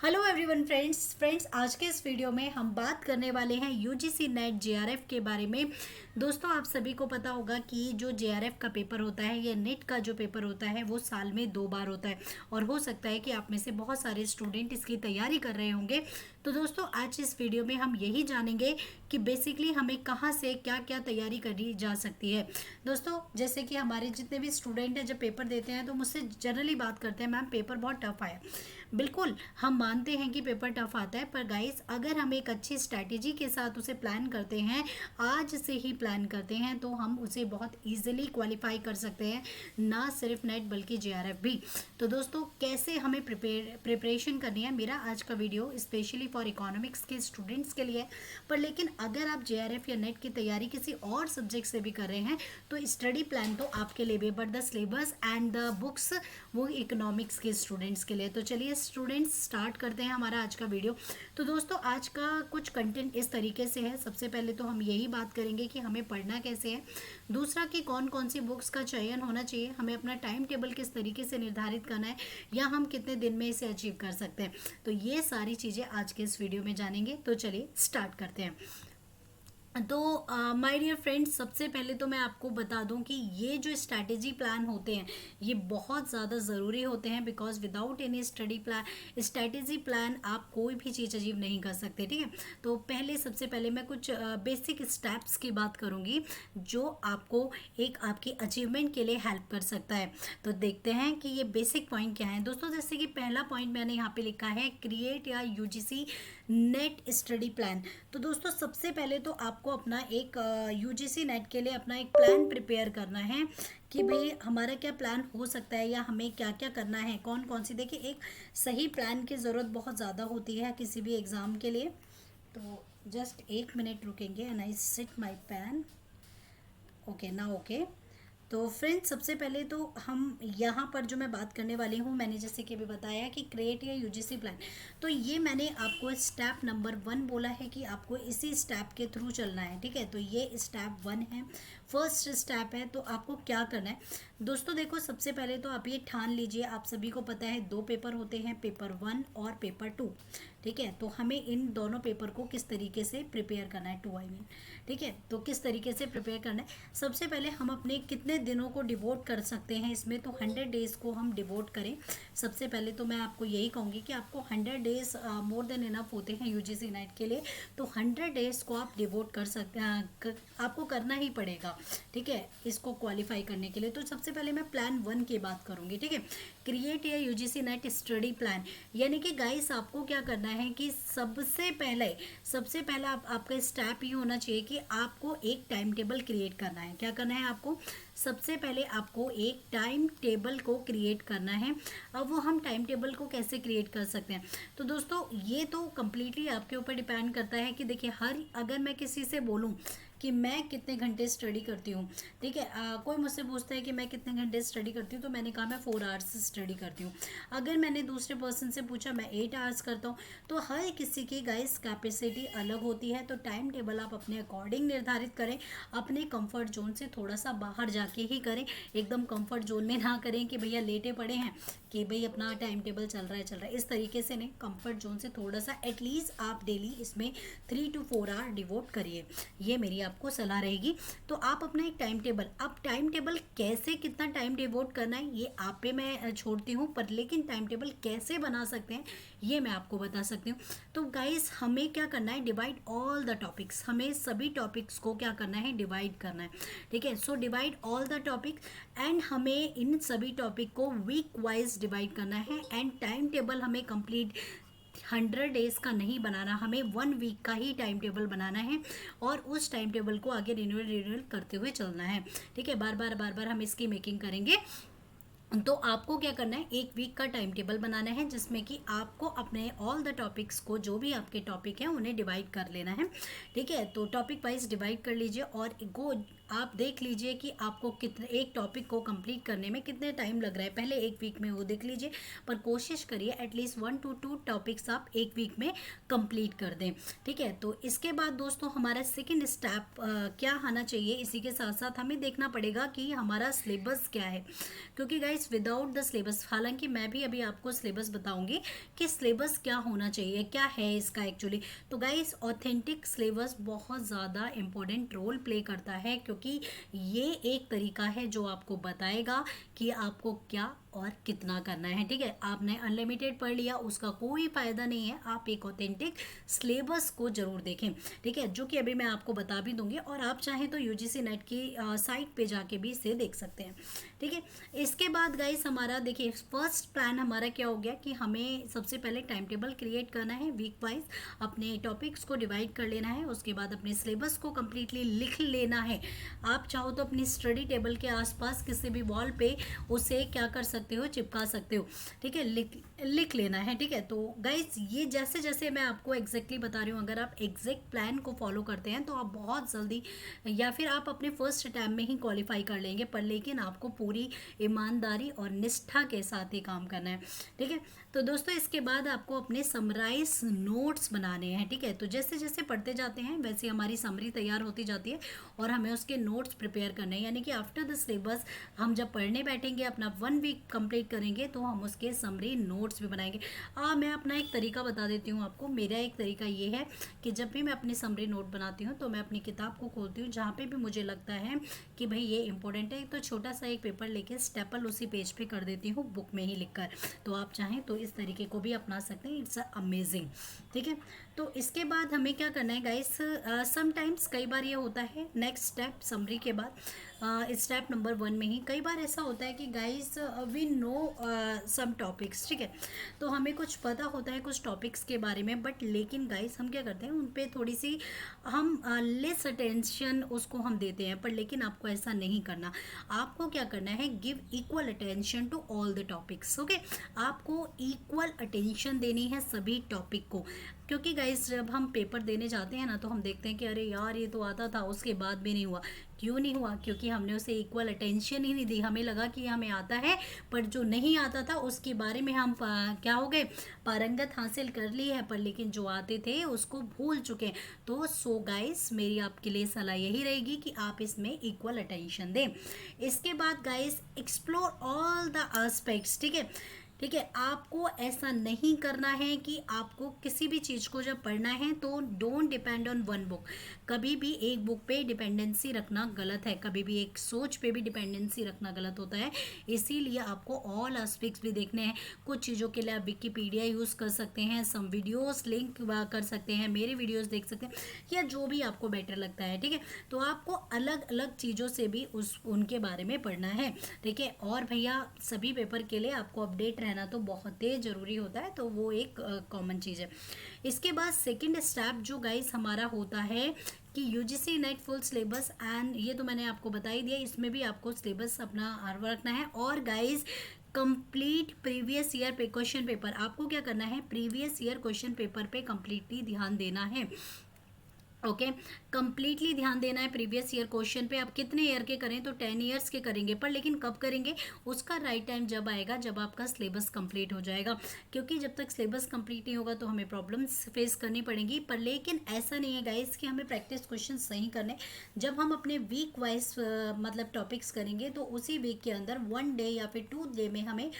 Hello everyone friends आज के इस वीडियो में हम बात करने वाले हैं यूजीसी नेट जेआरएफ के बारे में। दोस्तों आप सभी को पता होगा कि जो जेआरएफ का पेपर होता है या नेट का जो पेपर होता है वो साल में 2 बार होता है और हो सकता है कि आप में से बहुत सारे स्टूडेंट इसकी तैयारी कर रहे होंगे। तो दोस्तों आज इस वीडियो में हम यही जानेंगे कि बेसिकली हमें कहाँ से क्या क्या तैयारी करी जा सकती है। दोस्तों जैसे कि हमारे जितने भी स्टूडेंट हैं जब पेपर देते हैं तो मुझसे जनरली बात करते हैं, मैम पेपर बहुत टफ आया। बिल्कुल हम मानते हैं कि पेपर टफ आता है, पर गाइस अगर हम एक अच्छी स्ट्रैटेजी के साथ उसे प्लान करते हैं, आज से ही प्लान करते हैं, तो हम उसे बहुत इजीली क्वालिफाई कर सकते हैं, ना सिर्फ नेट बल्कि जेआरएफ भी। तो दोस्तों कैसे हमें प्रिपरेशन करनी है, मेरा आज का वीडियो स्पेशली फॉर इकोनॉमिक्स के स्टूडेंट्स के लिए। पर लेकिन अगर आप जेआरएफ या नेट की तैयारी किसी और सब्जेक्ट से भी कर रहे हैं तो स्टडी प्लान तो आपके लिए भी, but the syllabus and the books वो इकोनॉमिक्स के स्टूडेंट्स के लिए। तो चलिए स्टूडेंट्स स्टार्ट करते हैं हमारा आज का वीडियो। तो दोस्तों आज का कुछ कंटेंट इस तरीके से है। सबसे पहले तो हम यही बात करेंगे कि हमें पढ़ना कैसे है, दूसरा कि कौन कौन सी बुक्स का चयन होना चाहिए, हमें अपना टाइम टेबल किस तरीके से निर्धारित करना है या हम कितने दिन में इसे अचीव कर सकते हैं। तो ये सारी चीज़ें आज के इस वीडियो में जानेंगे। तो चलिए स्टार्ट करते हैं। तो माय डियर फ्रेंड्स, सबसे पहले तो मैं आपको बता दूं कि ये जो स्ट्रैटेजी प्लान होते हैं ये बहुत ज़्यादा ज़रूरी होते हैं, because without any study plan strategy plan आप कोई भी चीज़ अचीव नहीं कर सकते। ठीक है, तो पहले सबसे पहले मैं कुछ बेसिक स्टेप्स की बात करूंगी जो आपको एक आपकी अचीवमेंट के लिए हेल्प कर सकता है। तो देखते हैं कि ये बेसिक पॉइंट क्या है दोस्तों। जैसे कि पहला पॉइंट मैंने यहाँ पे लिखा है क्रिएट या यूजीसी नेट स्टडी प्लान। तो दोस्तों सबसे पहले तो आपको अपना एक यूजीसी नेट के लिए अपना एक प्लान प्रिपेयर करना है कि भाई हमारा क्या प्लान हो सकता है या हमें क्या क्या करना है, कौन कौन सी। देखिए एक सही प्लान की ज़रूरत बहुत ज़्यादा होती है किसी भी एग्ज़ाम के लिए। तो जस्ट 1 मिनट रुकेंगे and I sit my pen. Okay ना, ओके। तो फ्रेंड्स सबसे पहले तो हम यहाँ पर जो मैं बात करने वाली हूँ, मैंने जैसे कि अभी बताया कि क्रिएट या यूजीसी प्लान, तो ये मैंने आपको स्टेप नंबर 1 बोला है कि आपको इसी स्टेप के थ्रू चलना है। ठीक है, तो ये स्टेप 1 है, फर्स्ट स्टेप है। तो आपको क्या करना है दोस्तों, देखो सबसे पहले तो आप ये ठान लीजिए, आप सभी को पता है 2 पेपर होते हैं, पेपर 1 और पेपर 2। ठीक है, तो हमें इन दोनों पेपर को किस तरीके से प्रिपेयर करना है, 2 आई मीन। ठीक है, तो किस तरीके से प्रिपेयर करना है, सबसे पहले हम अपने कितने दिनों को डिवोट कर सकते हैं इसमें, तो 100 डेज़ को हम डिवोट करें। सबसे पहले तो मैं आपको यही कहूँगी कि आपको 100 डेज़ मोर देन इनफ होते हैं यूजीसी नेट के लिए। तो 100 डेज़ को आप डिवोट कर सकते हैं, आपको करना ही पड़ेगा। ठीक है, इसको क्वालिफाई करने के लिए। तो सबसे पहले मैं प्लान 1 की बात करूँगी। ठीक है, क्रिएट या यूजीसी नेट स्टडी प्लान, यानी कि गाइस आपको क्या करना है कि सबसे पहला आपका स्टेप ये होना चाहिए कि आपको एक टाइम टेबल क्रिएट करना है। क्या करना है आपको, सबसे पहले आपको एक टाइम टेबल को क्रिएट करना है। अब वो हम टाइम टेबल को कैसे क्रिएट कर सकते हैं, तो दोस्तों ये तो कम्प्लीटली आपके ऊपर डिपेंड करता है कि देखिए अगर मैं किसी से बोलूं कि मैं कितने घंटे स्टडी करती हूँ। ठीक है, कोई मुझसे पूछता है कि मैं कितने घंटे स्टडी करती हूँ, तो मैंने कहा मैं 4 आवर्स स्टडी करती हूँ। अगर मैंने दूसरे पर्सन से पूछा मैं 8 आवर्स करता हूँ, तो हर किसी की गाइस कैपेसिटी अलग होती है। तो टाइम टेबल आप अपने अकॉर्डिंग निर्धारित करें, अपने कंफर्ट जोन से थोड़ा सा बाहर जाके ही करें, एकदम कंफर्ट जोन में ना करें कि भैया लेटे पड़े हैं कि भाई अपना टाइम टेबल चल रहा है, इस तरीके से नहीं। कंफर्ट जोन से थोड़ा सा एटलीस्ट आप डेली इसमें 3 to 4 आवर डिवोट करिए, ये मेरी आपको सलाह रहेगी। तो आप अपना एक टाइम टेबल, अब टाइम टेबल कैसे कितना टाइम डिवोट करना है ये आप पे मैं छोड़ती हूँ, पर लेकिन टाइम टेबल कैसे बना सकते हैं ये मैं आपको बता सकती हूँ। तो गाइस हमें क्या करना है, डिवाइड ऑल द टॉपिक्स, हमें सभी टॉपिक्स को क्या करना है, डिवाइड करना है। ठीक है, so divide all the topics and हमें इन सभी टॉपिक को वीक वाइज डिवाइड करना है। एंड टाइम टेबल हमें कंप्लीट 100 डेज़ का नहीं बनाना, हमें 1 वीक का ही टाइम टेबल बनाना है और उस टाइम टेबल को आगे रिन्यूअल करते हुए चलना है। ठीक है, बार बार हम इसकी मेकिंग करेंगे। तो आपको क्या करना है, 1 वीक का टाइम टेबल बनाना है जिसमें कि आपको अपने ऑल द टॉपिक्स को, जो भी आपके टॉपिक हैं उन्हें डिवाइड कर लेना है। ठीक है, तो टॉपिक वाइज डिवाइड कर लीजिए और गो आप देख लीजिए कि आपको कितने एक टॉपिक को कंप्लीट करने में कितने टाइम लग रहा है, पहले एक वीक में वो देख लीजिए, पर कोशिश करिए एटलीस्ट 1 to 2 टॉपिक्स आप एक वीक में कंप्लीट कर दें। ठीक है, तो इसके बाद दोस्तों हमारा सेकंड स्टेप क्या आना चाहिए, इसी के साथ साथ हमें देखना पड़ेगा कि हमारा सिलेबस क्या है, क्योंकि गाइस विदाउट द सिलेबस, हालांकि मैं भी अभी आपको सिलेबस बताऊंगी कि सिलेबस क्या होना चाहिए, क्या है इसका एक्चुअली। तो गाइस ऑथेंटिक सिलेबस बहुत ज़्यादा इंपॉर्टेंट रोल प्ले करता है, क्योंकि ये एक तरीका है जो आपको बताएगा कि आपको क्या और कितना करना है। ठीक है, आपने अनलिमिटेड पढ़ लिया उसका कोई फ़ायदा नहीं है, आप एक ऑथेंटिक सिलेबस को ज़रूर देखें। ठीक है, जो कि अभी मैं आपको बता भी दूंगी, और आप चाहें तो यूजीसी नेट की साइट पे जाके भी इसे देख सकते हैं। ठीक है, इसके बाद गाइस हमारा देखिए फर्स्ट प्लान हमारा क्या हो गया कि हमें सबसे पहले टाइम टेबल क्रिएट करना है, वीक वाइज अपने टॉपिक्स को डिवाइड कर लेना है, उसके बाद अपने सिलेबस को कम्प्लीटली लिख लेना है। आप चाहो तो अपनी स्टडी टेबल के आसपास किसी भी वॉल पे उसे क्या कर सकते हो, चिपका सकते हो। ठीक है, लिख लेना है। ठीक है, तो गाइज ये जैसे जैसे मैं आपको एग्जैक्टली बता रही हूँ, अगर आप एग्जैक्ट प्लान को फॉलो करते हैं तो आप बहुत जल्दी, या फिर आप अपने फर्स्ट अटैम्प्ट में ही क्वालिफाई कर लेंगे, पर लेकिन आपको पूरी ईमानदारी और निष्ठा के साथ ही काम करना है। ठीक है, तो दोस्तों इसके बाद आपको अपने समराइज नोट्स बनाने हैं। ठीक है, तो जैसे जैसे पढ़ते जाते हैं वैसे हमारी समरी तैयार होती जाती है और हमें उसके नोट्स प्रिपेयर करने हैं, यानी कि आफ्टर द सिलेबस हम जब पढ़ने बैठेंगे, अपना 1 वीक कंप्लीट करेंगे, तो हम उसके समरी नोट्स भी बनाएंगे। मैं अपना एक तरीका बता देती हूँ आपको। मेरा एक तरीका ये है कि जब भी मैं अपनी समरी नोट बनाती हूँ तो मैं अपनी किताब को खोलती हूँ, जहाँ पे भी मुझे लगता है कि भाई ये इंपॉर्टेंट है, तो छोटा सा एक पेपर लेके स्टेपल उसी पेज पे कर देती हूँ, बुक में ही लिखकर। तो आप चाहें तो इस तरीके को भी अपना सकते हैं, इट्स अमेजिंग। ठीक है, तो इसके बाद हमें क्या करना है गाइस, समटाइम्स कई बार ये होता है नेक्स्ट स्टेप समरी के बाद, स्टेप नंबर 1 में ही कई बार ऐसा होता है कि guys we know some topics. ठीक है, तो हमें कुछ पता होता है कुछ टॉपिक्स के बारे में, बट लेकिन गाइस हम क्या करते हैं उन पे थोड़ी सी हम लेस अटेंशन उसको हम देते हैं, पर लेकिन आपको ऐसा नहीं करना। आपको क्या करना है, give equal attention to all the topics. Okay, आपको इक्वल अटेंशन देनी है सभी टॉपिक को, क्योंकि गाइस जब हम पेपर देने जाते हैं ना तो हम देखते हैं कि अरे यार ये तो आता था, उसके बाद भी नहीं हुआ। क्यों नहीं हुआ? क्योंकि हमने उसे इक्वल अटेंशन ही नहीं दी। हमें लगा कि हमें आता है, पर जो नहीं आता था उसके बारे में हम क्या हो गए, पारंगत हासिल कर ली है, पर लेकिन जो आते थे उसको भूल चुके हैं। तो सो गाइस मेरी आपके लिए सलाह यही रहेगी कि आप इसमें इक्वल अटेंशन दें। इसके बाद guys explore all the aspects. ठीक है, ठीक है, आपको ऐसा नहीं करना है कि आपको किसी भी चीज़ को जब पढ़ना है तो don't depend on one book. कभी भी एक बुक पे डिपेंडेंसी रखना गलत है, कभी भी एक सोच पे भी डिपेंडेंसी रखना गलत होता है। इसीलिए आपको ऑल एस्पेक्ट्स भी देखने हैं। कुछ चीज़ों के लिए आप विकिपीडिया यूज़ कर सकते हैं, सम वीडियोस लिंक कर सकते हैं, मेरे वीडियोस देख सकते हैं, या जो भी आपको बेटर लगता है। ठीक है, तो आपको अलग अलग चीज़ों से भी उनके बारे में पढ़ना है। ठीक है, और भैया सभी पेपर के लिए आपको अपडेट रहना तो बहुत ही ज़रूरी होता है, तो वो एक कॉमन चीज़ है। इसके बाद सेकंड स्टेप जो गाइस हमारा होता है कि UGC net full syllabus, and ये तो मैंने आपको बता ही दिया, इसमें भी आपको सिलेबस अपना रखना है। और गाइस कंप्लीट प्रीवियस ईयर पे क्वेश्चन पेपर, आपको क्या करना है, प्रीवियस ईयर क्वेश्चन पेपर पे कंप्लीटली ध्यान देना है। ओके, कंप्लीटली ध्यान देना है प्रीवियस ईयर क्वेश्चन पे। आप कितने ईयर के करें तो 10 ईयर्स के करेंगे, पर लेकिन कब करेंगे, उसका राइट टाइम जब आएगा जब आपका सिलेबस कंप्लीट हो जाएगा। क्योंकि जब तक सिलेबस कंप्लीट नहीं होगा तो हमें प्रॉब्लम्स फेस करनी पड़ेंगी। पर लेकिन ऐसा नहीं है गाइस कि हमें प्रैक्टिस क्वेश्चन सही करने, जब हम अपने वीक वाइज मतलब टॉपिक्स करेंगे तो उसी वीक के अंदर 1 डे या फिर 2 डे में हमें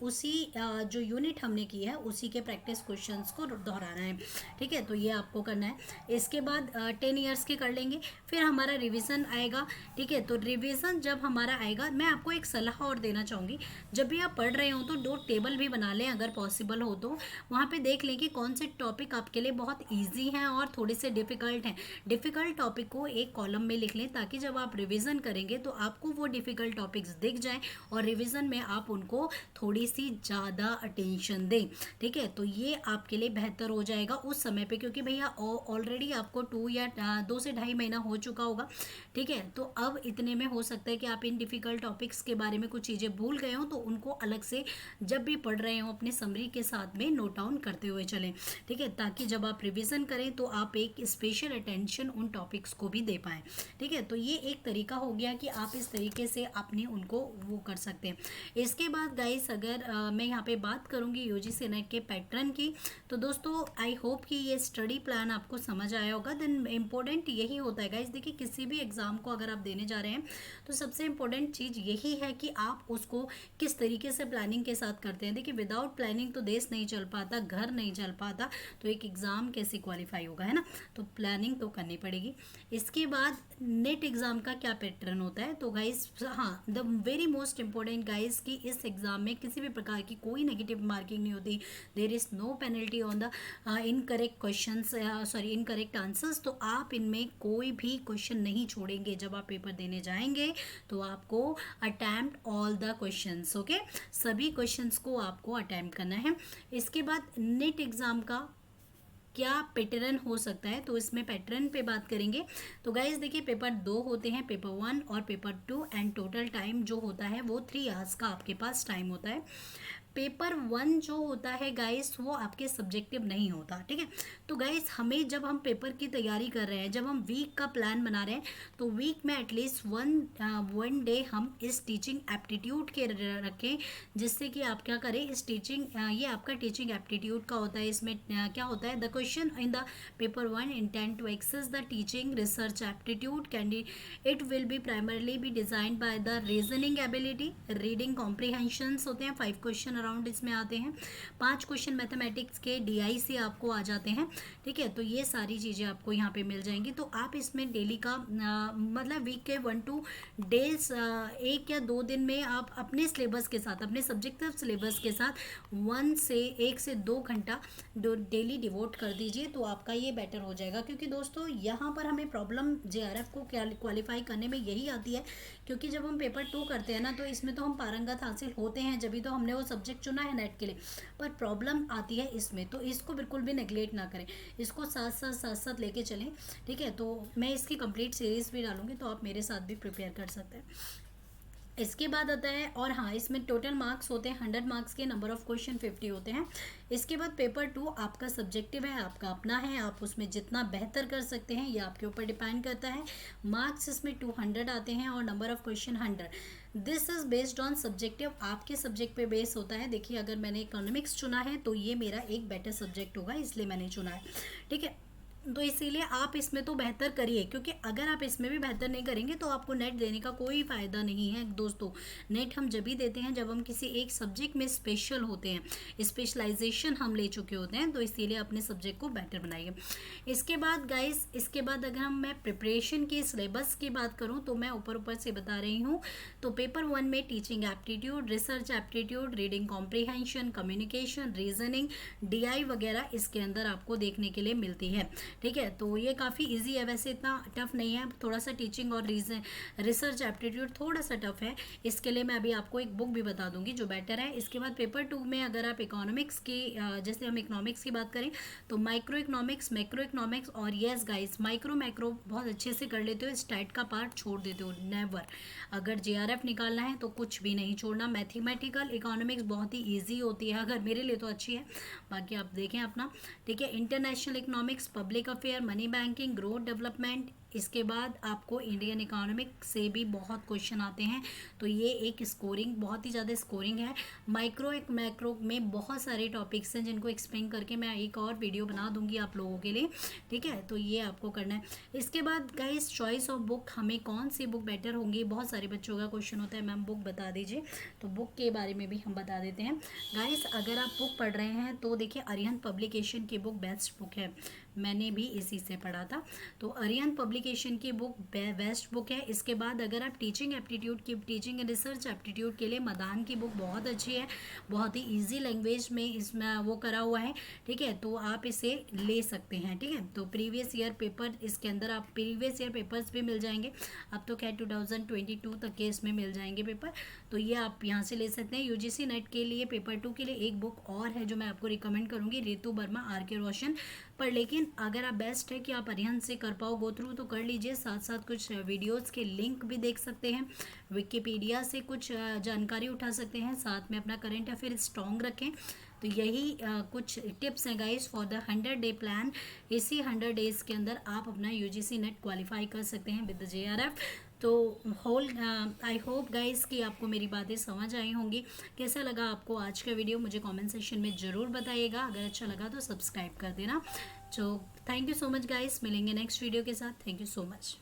उसी जो यूनिट हमने की है उसी के प्रैक्टिस क्वेश्चंस को दोहराना है। ठीक है, तो ये आपको करना है। इसके बाद 10 ईयर्स के कर लेंगे, फिर हमारा रिवीजन आएगा। ठीक है, तो रिवीजन जब हमारा आएगा, मैं आपको एक सलाह और देना चाहूँगी, जब भी आप पढ़ रहे हो तो 2 टेबल भी बना लें अगर पॉसिबल हो तो। वहाँ पे देख लें कि कौन से टॉपिक आपके लिए बहुत ईजी हैं और थोड़े से डिफ़िकल्ट हैं। डिफ़िकल्ट टॉपिक को एक कॉलम में लिख लें, ताकि जब आप रिविज़न करेंगे तो आपको वो डिफ़िकल्ट टॉपिक्स दिख जाएँ और रिविज़न में आप उनको थोड़ी सी ज़्यादा अटेंशन दें। ठीक है, तो ये आपके लिए बेहतर हो जाएगा उस समय पे, क्योंकि भैया ऑलरेडी आप आपको 2 से 2.5 महीना हो चुका होगा, ठीक है। तो अब इतने में हो सकता है कि आप इन डिफ़िकल्ट टॉपिक्स के बारे में कुछ चीज़ें भूल गए हो, तो उनको अलग से जब भी पढ़ रहे हो अपने समरी के साथ में नोट डाउन करते हुए चलें, ठीक है, ताकि जब आप रिवीजन करें तो आप एक स्पेशल अटेंशन उन टॉपिक्स को भी दे पाएँ, ठीक है। तो ये एक तरीका हो गया कि आप इस तरीके से अपने उनको वो कर सकते हैं। इसके बाद गाइस अगर मैं यहाँ पे बात करूँगी यूजीसी नेट के पैटर्न की, तो दोस्तों आई होप कि ये स्टडी प्लान आपको समझ आया होगा। देन इम्पोर्टेंट यही होता है गाइस, देखिए किसी भी एग्ज़ाम को अगर आप देने जा रहे हैं तो सबसे इम्पोर्टेंट चीज़ यही है कि आप उसको किस तरीके से प्लानिंग के साथ करते हैं। देखिए विदाउट प्लानिंग तो देश नहीं चल पाता, घर नहीं चल पाता, तो एक एग्ज़ाम कैसे क्वालिफाई होगा, है ना। तो प्लानिंग तो करनी पड़ेगी। इसके बाद नेट एग्ज़ाम का क्या पैटर्न होता है, तो गाइस हाँ, the very most important guys कि इस एग्ज़ाम में किसी भी प्रकार की कोई नेगेटिव मार्किंग नहीं होती। There is no penalty on the incorrect questions, sorry incorrect answers. तो आप इनमें कोई भी क्वेश्चन नहीं छोड़ेंगे। जब आप पेपर देने जाएंगे तो आपको attempt all the questions, okay, सभी क्वेश्चंस को आपको अटैम्प्ट करना है। इसके बाद नेट एग्ज़ाम का क्या पैटर्न हो सकता है, तो इसमें पैटर्न पे बात करेंगे। तो गाइस देखिए पेपर 2 होते हैं, पेपर 1 और पेपर 2, एंड टोटल टाइम जो होता है वो 3 आवर्स का आपके पास टाइम होता है। पेपर 1 जो होता है गाइस वो आपके सब्जेक्टिव नहीं होता, ठीक है। तो गाइस हमें जब हम पेपर की तैयारी कर रहे हैं, जब हम वीक का प्लान बना रहे हैं, तो वीक में एटलीस्ट वन डे हम इस टीचिंग एप्टीट्यूड के रखें, जिससे कि आप क्या करें, इस टीचिंग ये आपका टीचिंग एप्टीट्यूड का होता है। इसमें क्या होता है, the question in the paper 1 intent to access the teaching research aptitude it will be primarily be designed by the reasoning ability, reading comprehensions होते हैं, 5 क्वेश्चन अराउंड इसमें आते हैं, 5 क्वेश्चन मैथमेटिक्स के DI से आपको आ जाते हैं, ठीक है। तो ये सारी चीज़ें आपको यहाँ पे मिल जाएंगी। तो आप इसमें डेली का मतलब वीक के 1-2 डेज, 1 या 2 दिन में आप अपने सिलेबस के साथ, अपने सब्जेक्टिव सिलेबस के साथ 1 से 2 घंटा डेली डिवोट कर दीजिए, तो आपका ये बेटर हो जाएगा। क्योंकि दोस्तों यहाँ पर हमें प्रॉब्लम JRF को क्वालिफाई करने में यही आती है, क्योंकि जब हम पेपर 2 करते हैं ना, तो इसमें तो हम पारंगत हासिल होते हैं, जब भी तो हमने वो सब्जेक्ट चुना है नेट के लिए, पर प्रॉब्लम आती है इसमें। तो इसको बिल्कुल भी नेगलेक्ट ना करें, इसको साथ साथ लेके चलें, ठीक है। तो मैं इसकी कंप्लीट सीरीज़ भी डालूंगी, तो आप मेरे साथ भी प्रिपेयर कर सकते हैं। इसके बाद आता है, और हाँ इसमें टोटल मार्क्स होते हैं 100 मार्क्स के, नंबर ऑफ क्वेश्चन 50 होते हैं। इसके बाद पेपर 2 आपका सब्जेक्टिव है, आपका अपना है, आप उसमें जितना बेहतर कर सकते हैं ये आपके ऊपर डिपेंड करता है। मार्क्स इसमें 200 आते हैं और number of question 100। This is based on subjective, आपके सब्जेक्ट पे बेस होता है। देखिए अगर मैंने इकोनॉमिक्स चुना है तो ये मेरा एक बेटर सब्जेक्ट होगा, इसलिए मैंने चुना है, ठीक है। तो इसीलिए आप इसमें तो बेहतर करिए, क्योंकि अगर आप इसमें भी बेहतर नहीं करेंगे तो आपको नेट देने का कोई फ़ायदा नहीं है दोस्तों। नेट हम जब भी देते हैं जब हम किसी एक सब्जेक्ट में स्पेशल होते हैं, स्पेशलाइजेशन हम ले चुके होते हैं, तो इसीलिए अपने सब्जेक्ट को बेटर बनाइए। इसके बाद गाइस, इसके बाद अगर मैं प्रिपरेशन की सिलेबस की बात करूँ तो मैं ऊपर से बता रही हूँ। तो पेपर 1 में teaching aptitude, research aptitude, reading comprehension, communication, reasoning, DI वगैरह इसके अंदर आपको देखने के लिए मिलती है, ठीक है। तो ये काफ़ी इजी है, वैसे इतना टफ नहीं है। थोड़ा सा टीचिंग और रिसर्च एप्टीट्यूड थोड़ा सा टफ है, इसके लिए मैं अभी आपको एक बुक भी बता दूंगी जो बेटर है। इसके बाद पेपर 2 में अगर आप इकोनॉमिक्स की, जैसे हम इकोनॉमिक्स की बात करें तो माइक्रो इकोनॉमिक्स, मैक्रो इकोनॉमिक्स, और येस गाइस मैक्रो बहुत अच्छे से कर लेते हो, स्टैट का पार्ट छोड़ देते हो नेवर। अगर JRF निकालना है तो कुछ भी नहीं छोड़ना। मैथमेटिकल इकोनॉमिक्स बहुत ही ईजी होती है, अगर मेरे लिए तो अच्छी है, बाकी आप देखें अपना, ठीक है। International economics, public affair, money banking, growth development, इसके बाद आपको इंडियन इकोनॉमिक से भी बहुत क्वेश्चन आते हैं, तो ये एक स्कोरिंग, बहुत ही ज़्यादा स्कोरिंग है। मैक्रो में बहुत सारे टॉपिक्स हैं जिनको एक्सप्लेन करके मैं एक और वीडियो बना दूंगी आप लोगों के लिए, ठीक है। तो ये आपको करना है। इसके बाद गाइस चॉइस ऑफ बुक, हमें कौन सी बुक बेटर होंगी, बहुत सारे बच्चों का क्वेश्चन होता है मैम बुक बता दीजिए, तो बुक के बारे में भी हम बता देते हैं। गाइस अगर आप बुक पढ़ रहे हैं तो देखिए अरिहंत पब्लिकेशन की बुक बेस्ट बुक है, मैंने भी इसी से पढ़ा था। तो अरिहंत पब्लिकेशन पब्लिकेशन की बुक बेस्ट बुक है। इसके बाद अगर आप टीचिंग एप्टीट्यूड की, टीचिंग एंड रिसर्च एप्टीट्यूड के लिए मदान की बुक बहुत अच्छी है, बहुत ही ईजी लैंग्वेज में इसमें वो करा हुआ है, ठीक है, तो आप इसे ले सकते हैं, ठीक है। तो प्रीवियस ईयर पेपर इसके अंदर आप प्रीवियस ईयर पेपर्स भी मिल जाएंगे, अब तो खैर 2022 तक के इसमें मिल जाएंगे पेपर, तो ये आप यहाँ से ले सकते हैं। यूजीसी नेट के लिए पेपर 2 के लिए एक बुक और है जो मैं आपको रिकमेंड करूँगी, रितु वर्मा, आर के रोशन, पर लेकिन अगर आप बेस्ट है कि आप अरिहंत से कर पाओ गो थ्रू तो कर लीजिए, साथ साथ कुछ वीडियोस के लिंक भी देख सकते हैं, विकिपीडिया से कुछ जानकारी उठा सकते हैं, साथ में अपना करंट अफेयर स्ट्रॉन्ग रखें। तो यही कुछ टिप्स हैं guys for the 100-day plan. इसी 100 डेज़ के अंदर आप अपना यूजीसी नेट क्वालिफाई कर सकते हैं विद जेआरएफ। तो आई होप गाइस कि आपको मेरी बातें समझ आई होंगी। कैसा लगा आपको आज का वीडियो मुझे कमेंट सेक्शन में ज़रूर बताइएगा, अगर अच्छा लगा तो सब्सक्राइब कर देना। तो thank you so much guys, मिलेंगे नेक्स्ट वीडियो के साथ। Thank you so much.